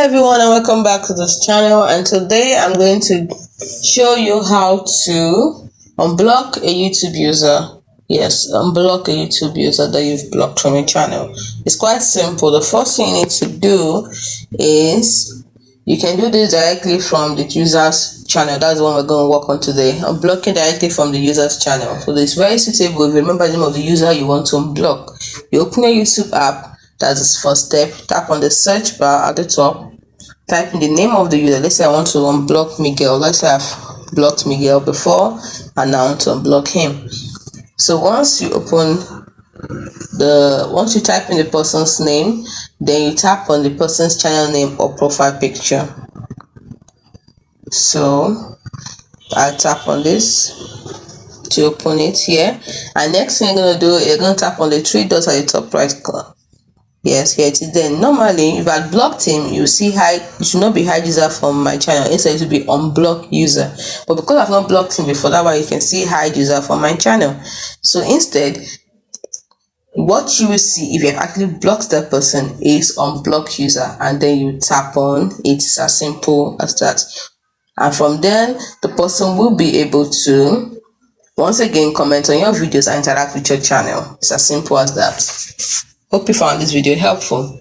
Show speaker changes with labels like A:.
A: everyone, and welcome back to this channel. And today I'm going to show you how to unblock a YouTube user. Yes, unblock a YouTube user that you've blocked from your channel. It's quite simple. The first thing you need to do is you can do this directly from the user's channel. That's the one we're going to work on today. Unblocking directly from the user's channel. So it's very suitable. If you remember the name of the user you want to unblock, you open your YouTube app. That's the first step. Tap on the search bar at the top. Type in the name of the user. Let's say I want to unblock Miguel. Let's say I've blocked Miguel before and now I want to unblock him. So once you type in the person's name, then you tap on the person's channel name or profile picture. So I tap on this to open it here, and next thing you're going to do, you're going to tap on the three dots at the top right corner. Yes, here it is. Then normally if I blocked him, you see hide. It should not be hide user from my channel. Instead it will be unblock user. But because I've not blocked him before, that's why you can see hide user from my channel. So instead, what you will see if you have actually blocked that person is unblock user, and then you tap on it. It's as simple as that. And from then the person will be able to once again comment on your videos and interact with your channel. It's as simple as that. Hope you found this video helpful.